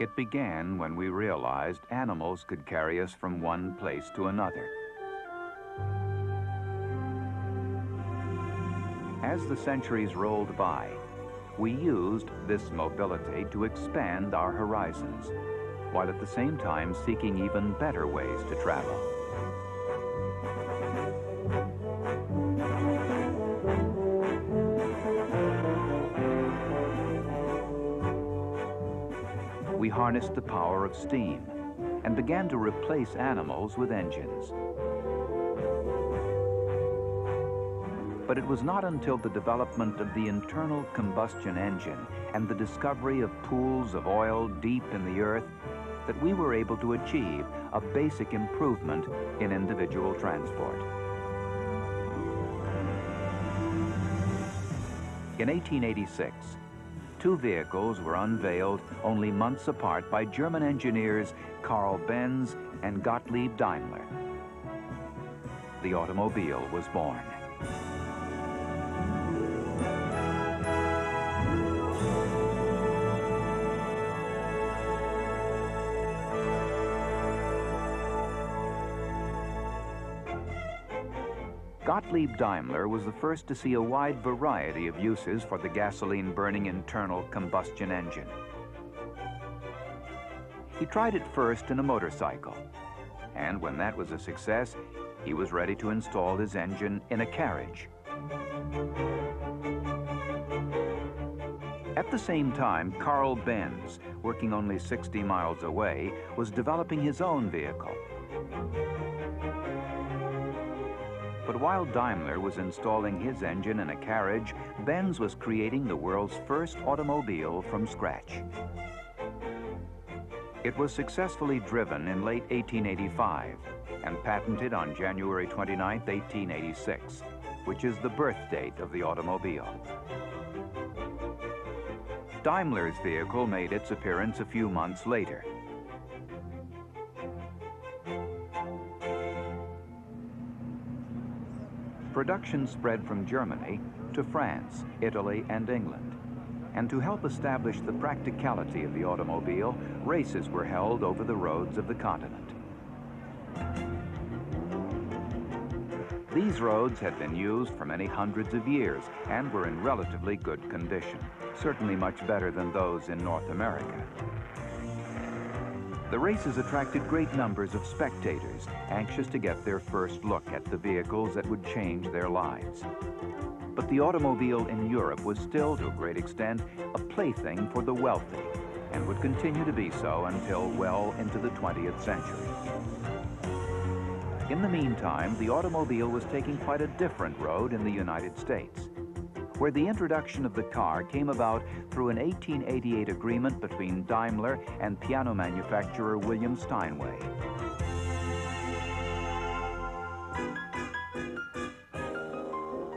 It began when we realized animals could carry us from one place to another. As the centuries rolled by, we used this mobility to expand our horizons, while at the same time seeking even better ways to travel. We harnessed the power of steam and began to replace animals with engines. But it was not until the development of the internal combustion engine and the discovery of pools of oil deep in the earth that we were able to achieve a basic improvement in individual transport. In 1886, two vehicles were unveiled only months apart by German engineers Karl Benz and Gottlieb Daimler. The automobile was born. Gottlieb Daimler was the first to see a wide variety of uses for the gasoline-burning internal combustion engine. He tried it first in a motorcycle, and when that was a success, he was ready to install his engine in a carriage. At the same time, Karl Benz, working only 60 miles away, was developing his own vehicle. But while Daimler was installing his engine in a carriage, Benz was creating the world's first automobile from scratch. It was successfully driven in late 1885 and patented on January 29, 1886, which is the birth date of the automobile. Daimler's vehicle made its appearance a few months later. Production spread from Germany to France, Italy, and England. And to help establish the practicality of the automobile, races were held over the roads of the continent. These roads had been used for many hundreds of years and were in relatively good condition, certainly much better than those in North America. The races attracted great numbers of spectators, anxious to get their first look at the vehicles that would change their lives. But the automobile in Europe was still, to a great extent, a plaything for the wealthy, and would continue to be so until well into the 20th century. In the meantime, the automobile was taking quite a different road in the United States, where the introduction of the car came about through an 1888 agreement between Daimler and piano manufacturer William Steinway.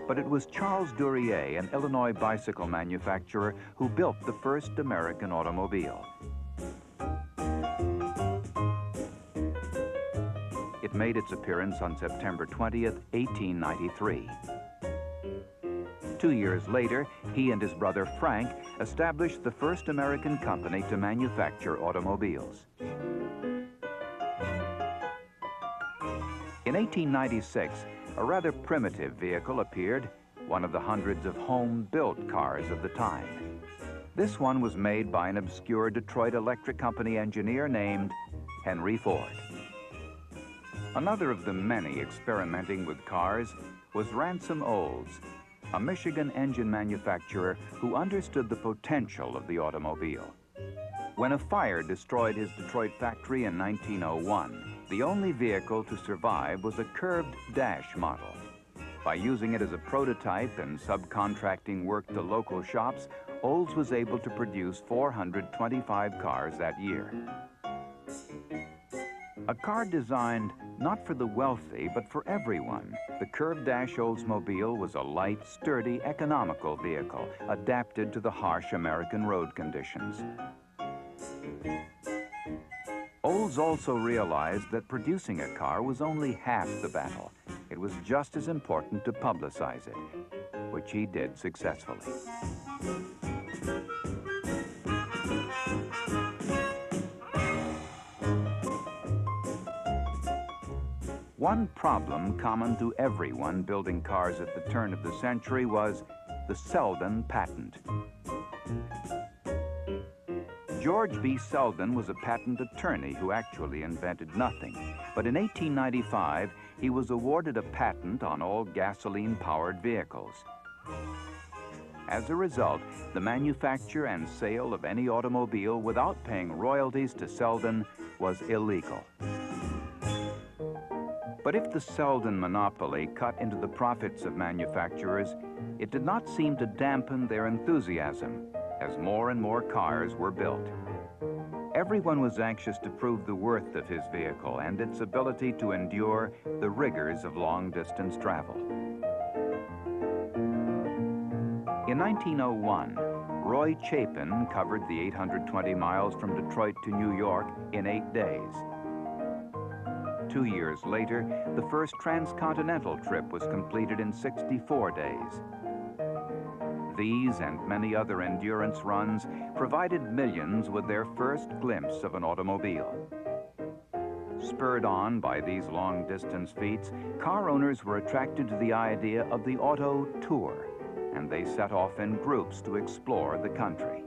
But it was Charles Duryea, an Illinois bicycle manufacturer, who built the first American automobile. It made its appearance on September 20th, 1893. 2 years later, he and his brother Frank established the first American company to manufacture automobiles. In 1896, a rather primitive vehicle appeared, one of the hundreds of home-built cars of the time. This one was made by an obscure Detroit Electric Company engineer named Henry Ford. Another of the many experimenting with cars was Ransom Olds, a Michigan engine manufacturer who understood the potential of the automobile. When a fire destroyed his Detroit factory in 1901, the only vehicle to survive was a curved dash model. By using it as a prototype and subcontracting work to local shops, Olds was able to produce 425 cars that year. A car designed not for the wealthy, but for everyone, the curved dash Oldsmobile was a light, sturdy, economical vehicle adapted to the harsh American road conditions. Olds also realized that producing a car was only half the battle. It was just as important to publicize it, which he did successfully. One problem common to everyone building cars at the turn of the century was the Selden patent. George V. Selden was a patent attorney who actually invented nothing. But in 1895, he was awarded a patent on all gasoline-powered vehicles. As a result, the manufacture and sale of any automobile without paying royalties to Selden was illegal. But if the Selden monopoly cut into the profits of manufacturers, it did not seem to dampen their enthusiasm as more and more cars were built. Everyone was anxious to prove the worth of his vehicle and its ability to endure the rigors of long-distance travel. In 1901, Roy Chapin covered the 820 miles from Detroit to New York in 8 days. 2 years later, the first transcontinental trip was completed in 64 days. These and many other endurance runs provided millions with their first glimpse of an automobile. Spurred on by these long-distance feats, car owners were attracted to the idea of the auto tour, and they set off in groups to explore the country.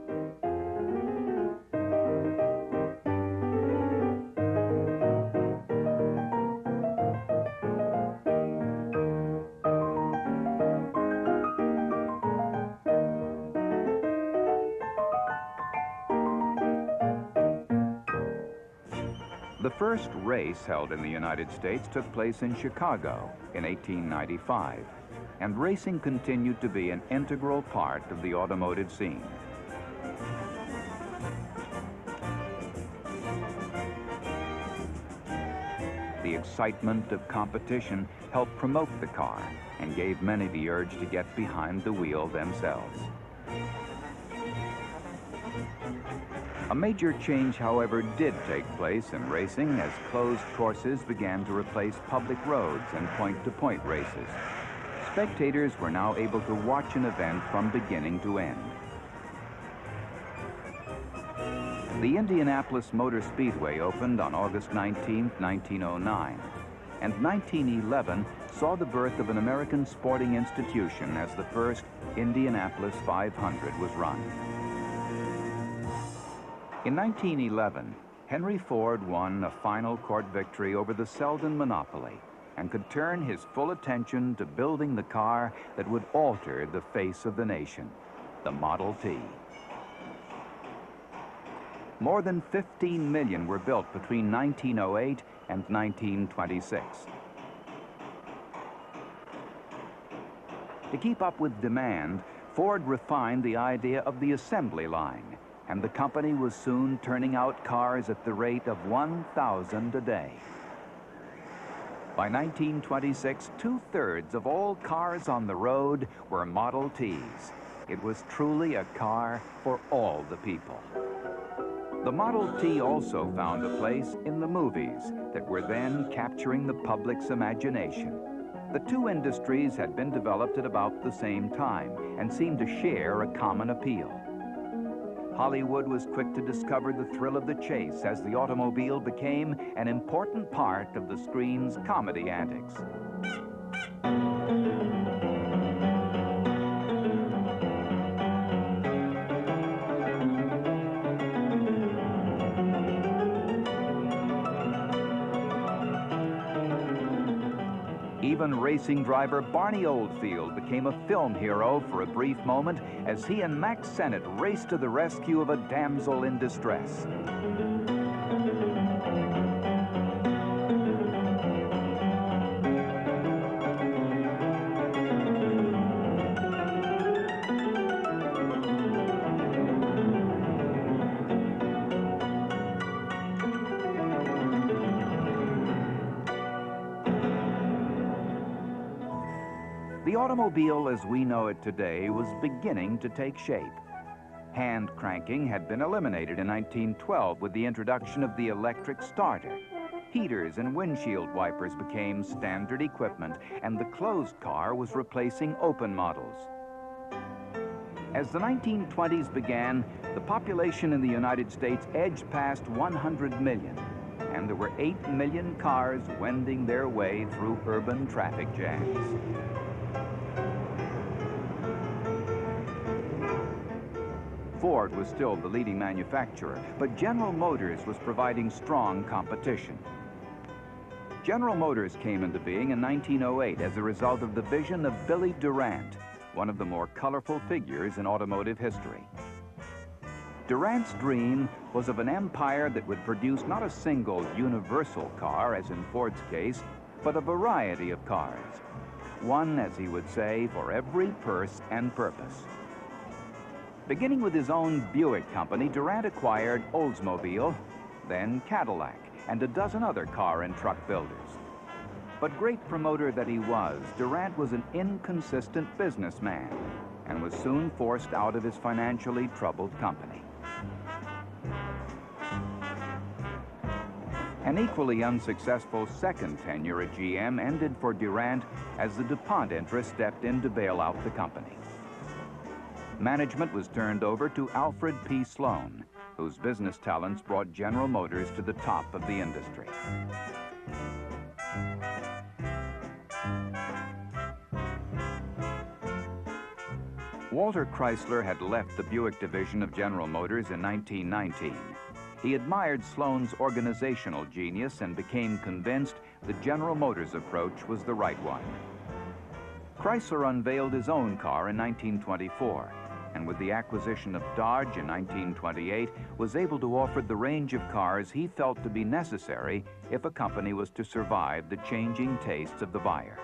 The first race held in the United States took place in Chicago in 1895, and racing continued to be an integral part of the automotive scene. The excitement of competition helped promote the car and gave many the urge to get behind the wheel themselves. A major change, however, did take place in racing as closed courses began to replace public roads and point-to-point races. Spectators were now able to watch an event from beginning to end. The Indianapolis Motor Speedway opened on August 19, 1909, and 1911 saw the birth of an American sporting institution as the first Indianapolis 500 was run. In 1911, Henry Ford won a final court victory over the Selden monopoly and could turn his full attention to building the car that would alter the face of the nation, the Model T. More than 15 million were built between 1908 and 1926. To keep up with demand, Ford refined the idea of the assembly line, and the company was soon turning out cars at the rate of 1,000 a day. By 1926, 2/3 of all cars on the road were Model Ts. It was truly a car for all the people. The Model T also found a place in the movies that were then capturing the public's imagination. The two industries had been developed at about the same time and seemed to share a common appeal. Hollywood was quick to discover the thrill of the chase as the automobile became an important part of the screen's comedy antics. Even racing driver Barney Oldfield became a film hero for a brief moment as he and Max Sennett raced to the rescue of a damsel in distress. The automobile as we know it today was beginning to take shape. Hand cranking had been eliminated in 1912 with the introduction of the electric starter. Heaters and windshield wipers became standard equipment, and the closed car was replacing open models. As the 1920s began, the population in the United States edged past 100 million, and there were 8 million cars wending their way through urban traffic jams. Ford was still the leading manufacturer, but General Motors was providing strong competition. General Motors came into being in 1908 as a result of the vision of Billy Durant, one of the more colorful figures in automotive history. Durant's dream was of an empire that would produce not a single universal car, as in Ford's case, but a variety of cars. One, as he would say, for every purse and purpose. Beginning with his own Buick company, Durant acquired Oldsmobile, then Cadillac, and a dozen other car and truck builders. But great promoter that he was, Durant was an inconsistent businessman and was soon forced out of his financially troubled company. An equally unsuccessful second tenure at GM ended for Durant as the DuPont interest stepped in to bail out the company. Management was turned over to Alfred P. Sloan, whose business talents brought General Motors to the top of the industry. Walter Chrysler had left the Buick division of General Motors in 1919. He admired Sloan's organizational genius and became convinced the General Motors approach was the right one. Chrysler unveiled his own car in 1924, and with the acquisition of Dodge in 1928, was able to offer the range of cars he felt to be necessary if a company was to survive the changing tastes of the buyer.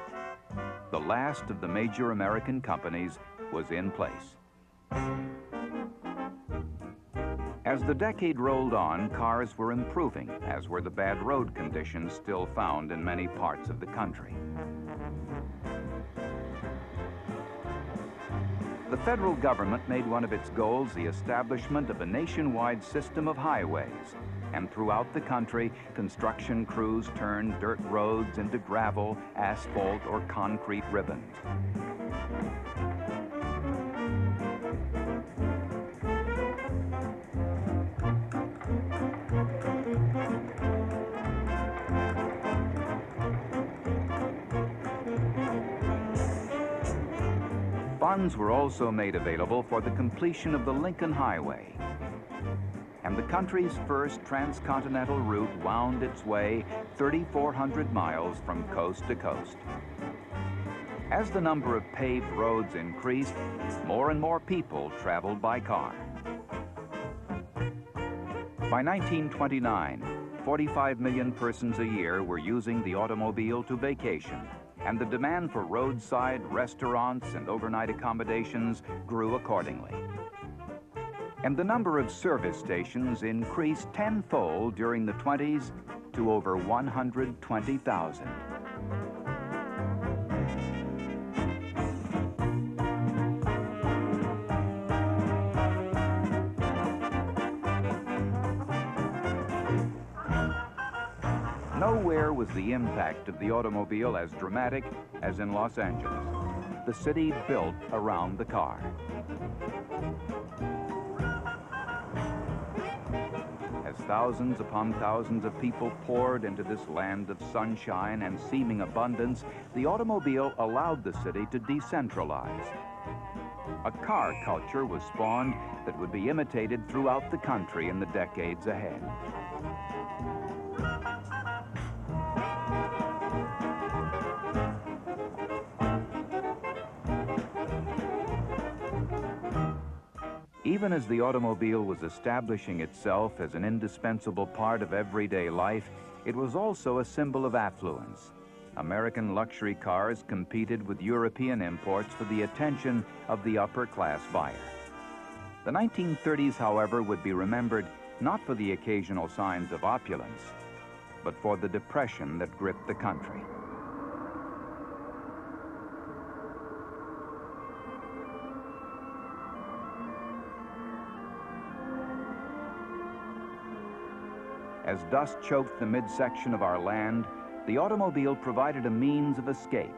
The last of the major American companies was in place. As the decade rolled on, cars were improving, as were the bad road conditions still found in many parts of the country. The federal government made one of its goals the establishment of a nationwide system of highways, and throughout the country, construction crews turned dirt roads into gravel, asphalt, or concrete ribbons. Funds were also made available for the completion of the Lincoln Highway. And the country's first transcontinental route wound its way 3,400 miles from coast to coast. As the number of paved roads increased, more and more people traveled by car. By 1929, 45 million persons a year were using the automobile to vacation, and the demand for roadside restaurants and overnight accommodations grew accordingly. And the number of service stations increased tenfold during the 20s to over 120,000. Nowhere was the impact of the automobile as dramatic as in Los Angeles, the city built around the car. As thousands upon thousands of people poured into this land of sunshine and seeming abundance, the automobile allowed the city to decentralize. A car culture was spawned that would be imitated throughout the country in the decades ahead. Even as the automobile was establishing itself as an indispensable part of everyday life, it was also a symbol of affluence. American luxury cars competed with European imports for the attention of the upper-class buyer. The 1930s, however, would be remembered not for the occasional signs of opulence, but for the depression that gripped the country. As dust choked the midsection of our land, the automobile provided a means of escape.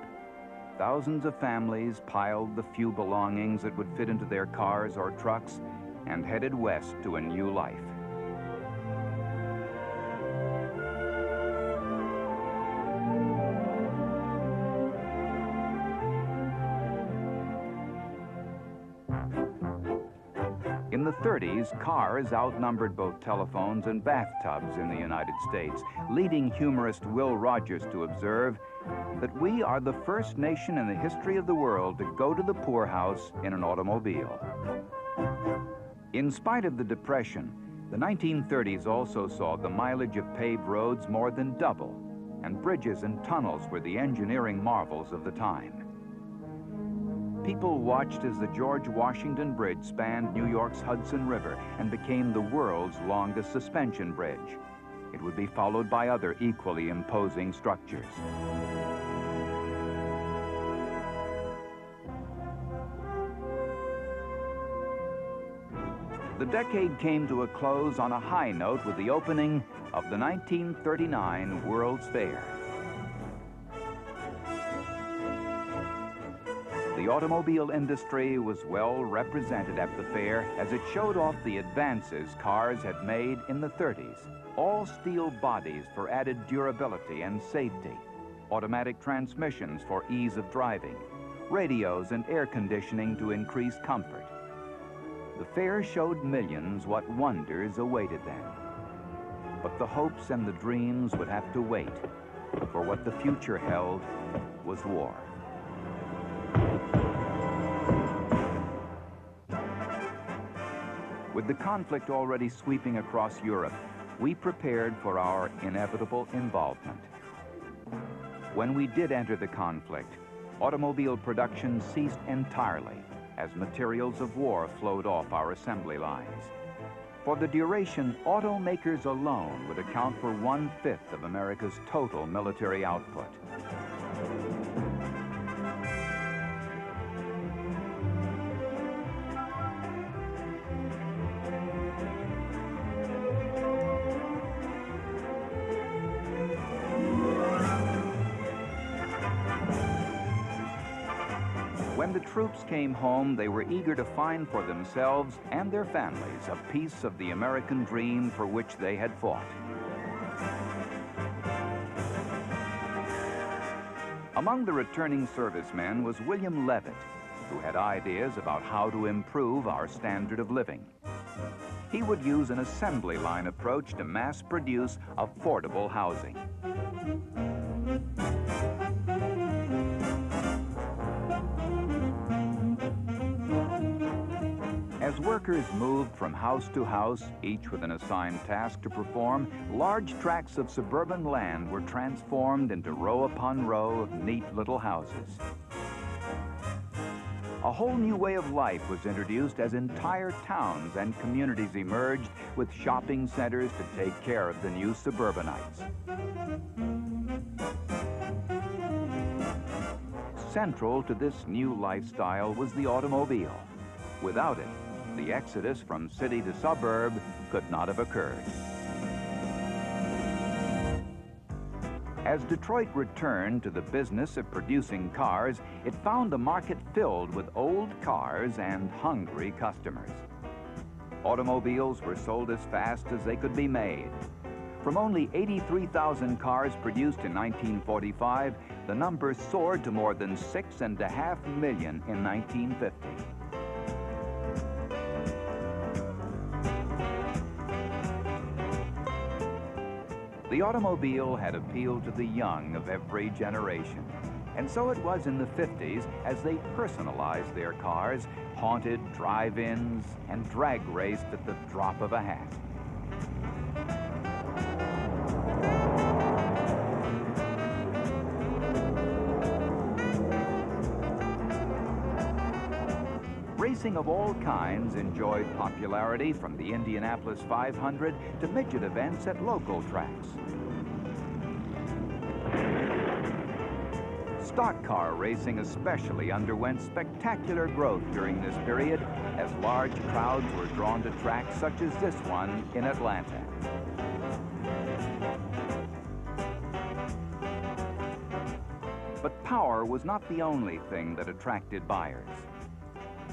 Thousands of families piled the few belongings that would fit into their cars or trucks and headed west to a new life. the 30s, cars outnumbered both telephones and bathtubs in the United States, leading humorist Will Rogers to observe that we are the first nation in the history of the world to go to the poorhouse in an automobile. In spite of the Depression, the 1930s also saw the mileage of paved roads more than double, and bridges and tunnels were the engineering marvels of the time. People watched as the George Washington Bridge spanned New York's Hudson River and became the world's longest suspension bridge. It would be followed by other equally imposing structures. The decade came to a close on a high note with the opening of the 1939 World's Fair. The automobile industry was well represented at the fair as it showed off the advances cars had made in the 30s. All steel bodies for added durability and safety, automatic transmissions for ease of driving, radios and air conditioning to increase comfort. The fair showed millions what wonders awaited them. But the hopes and the dreams would have to wait, for what the future held was war. With the conflict already sweeping across Europe, we prepared for our inevitable involvement. When we did enter the conflict, automobile production ceased entirely as materials of war flowed off our assembly lines. For the duration, automakers alone would account for 1/5 of America's total military output. When the troops came home, they were eager to find for themselves and their families a piece of the American dream for which they had fought. Among the returning servicemen was William Levitt, who had ideas about how to improve our standard of living. He would use an assembly line approach to mass produce affordable housing. As workers moved from house to house, each with an assigned task to perform, large tracts of suburban land were transformed into row upon row of neat little houses. A whole new way of life was introduced as entire towns and communities emerged with shopping centers to take care of the new suburbanites. Central to this new lifestyle was the automobile. Without it, the exodus from city to suburb could not have occurred. As Detroit returned to the business of producing cars, it found the market filled with old cars and hungry customers. Automobiles were sold as fast as they could be made. From only 83,000 cars produced in 1945, the number soared to more than 6.5 million in 1950. The automobile had appealed to the young of every generation, and so it was in the 50s as they personalized their cars, haunted drive-ins, and drag raced at the drop of a hat. Racing of all kinds enjoyed popularity, from the Indianapolis 500 to midget events at local tracks. Stock car racing especially underwent spectacular growth during this period as large crowds were drawn to tracks such as this one in Atlanta. But power was not the only thing that attracted buyers.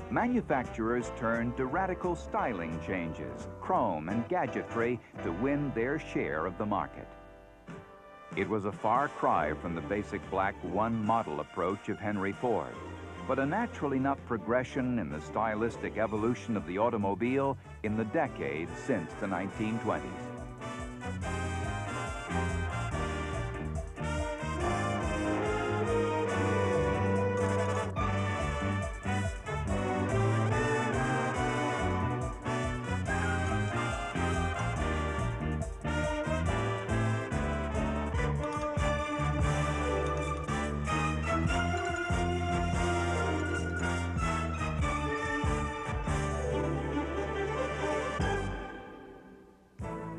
Manufacturers turned to radical styling changes, chrome and gadgetry to win their share of the market. It was a far cry from the basic black one-model approach of Henry Ford. but a natural enough progression in the stylistic evolution of the automobile in the decades since the 1920s.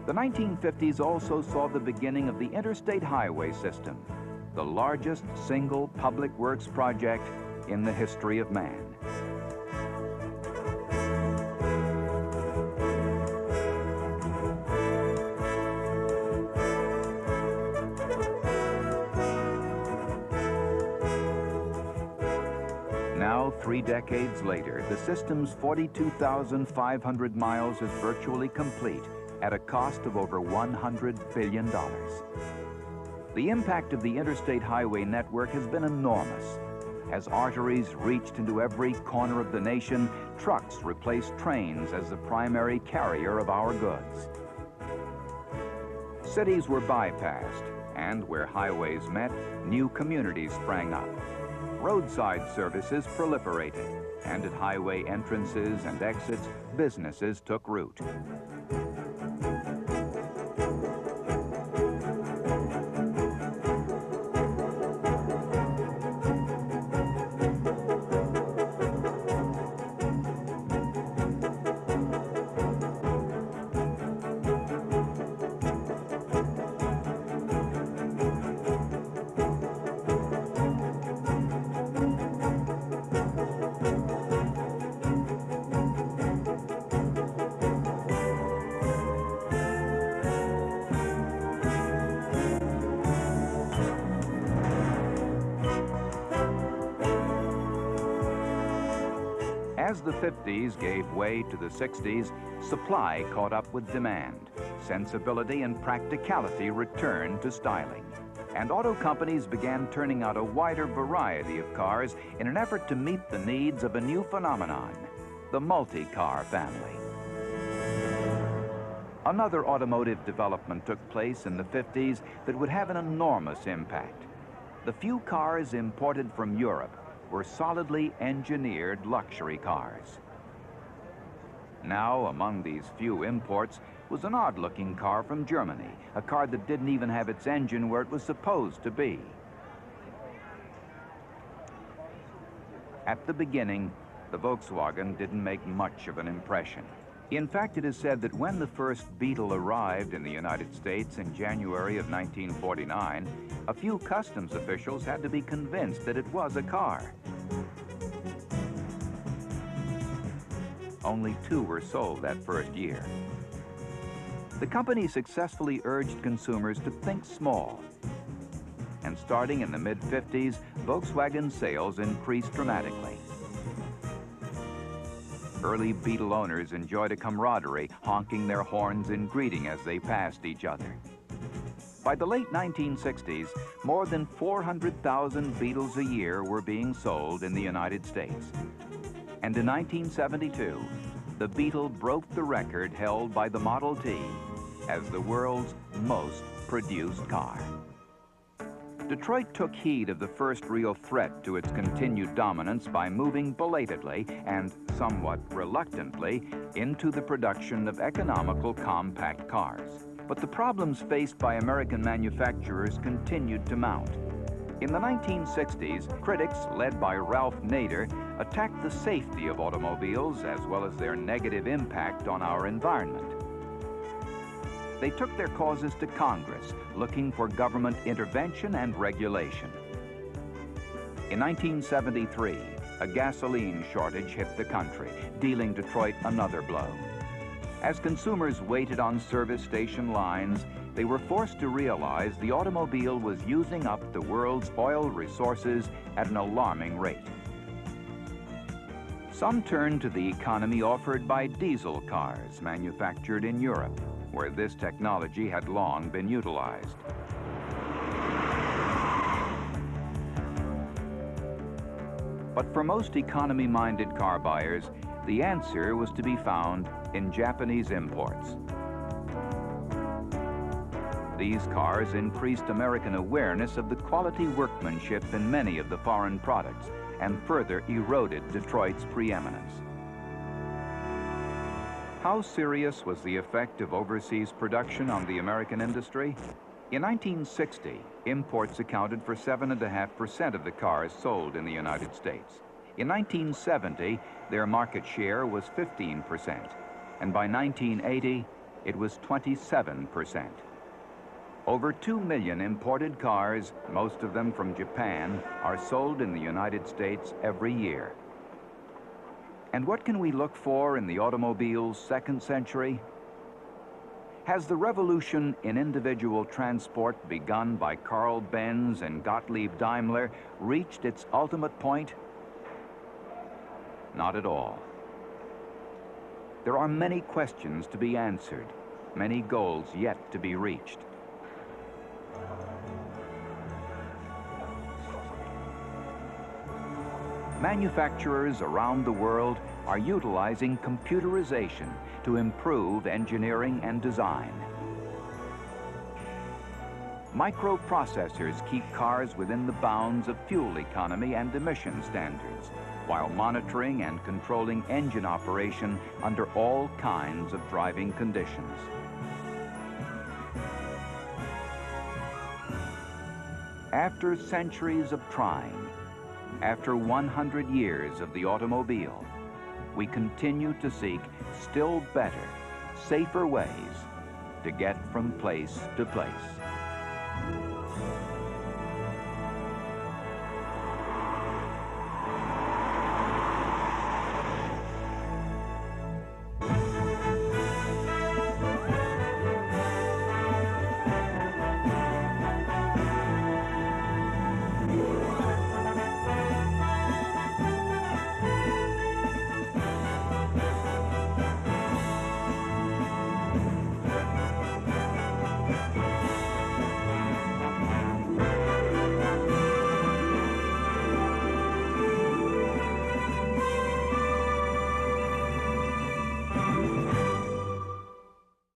The 1950s also saw the beginning of the interstate highway system, the largest single public works project in the history of man. Now, 3 decades later, the system's 42,500 miles is virtually complete at a cost of over $100 billion. The impact of the interstate highway network has been enormous. As arteries reached into every corner of the nation, trucks replaced trains as the primary carrier of our goods. Cities were bypassed, and where highways met, new communities sprang up. Roadside services proliferated, and at highway entrances and exits, businesses took root. As the 50s gave way to the 60s, supply caught up with demand. Sensibility and practicality returned to styling. And auto companies began turning out a wider variety of cars in an effort to meet the needs of a new phenomenon, the multi-car family. Another automotive development took place in the 50s that would have an enormous impact. The few cars imported from Europe were solidly engineered luxury cars. Now, among these few imports was an odd-looking car from Germany, a car that didn't even have its engine where it was supposed to be. At the beginning, the Volkswagen didn't make much of an impression. In fact, it is said that when the first Beetle arrived in the United States in January of 1949, a few customs officials had to be convinced that it was a car. Only 2 were sold that first year. The company successfully urged consumers to think small. And starting in the mid-50s, Volkswagen sales increased dramatically. Early Beetle owners enjoyed a camaraderie, honking their horns in greeting as they passed each other. By the late 1960s, more than 400,000 Beetles a year were being sold in the United States. And in 1972, the Beetle broke the record held by the Model T as the world's most produced car. Detroit took heed of the first real threat to its continued dominance by moving belatedly and somewhat reluctantly into the production of economical compact cars. But the problems faced by American manufacturers continued to mount. In the 1960s, critics, led by Ralph Nader, attacked the safety of automobiles as well as their negative impact on our environment. They took their causes to Congress, looking for government intervention and regulation. In 1973, a gasoline shortage hit the country, dealing Detroit another blow. As consumers waited on service station lines, they were forced to realize the automobile was using up the world's oil resources at an alarming rate. Some turned to the economy offered by diesel cars manufactured in Europe, where this technology had long been utilized. But for most economy-minded car buyers, the answer was to be found in Japanese imports. These cars increased American awareness of the quality workmanship in many of the foreign products and further eroded Detroit's preeminence. How serious was the effect of overseas production on the American industry? In 1960, imports accounted for 7.5% of the cars sold in the United States. In 1970, their market share was 15%, and by 1980, it was 27%. Over 2 million imported cars, most of them from Japan, are sold in the United States every year. And what can we look for in the automobile's second century? Has the revolution in individual transport begun by Karl Benz and Gottlieb Daimler reached its ultimate point? Not at all. There are many questions to be answered, many goals yet to be reached. Manufacturers around the world are utilizing computerization to improve engineering and design. Microprocessors keep cars within the bounds of fuel economy and emission standards, while monitoring and controlling engine operation under all kinds of driving conditions. After centuries of trying, after 100 years of the automobile, we continue to seek still better, safer ways to get from place to place.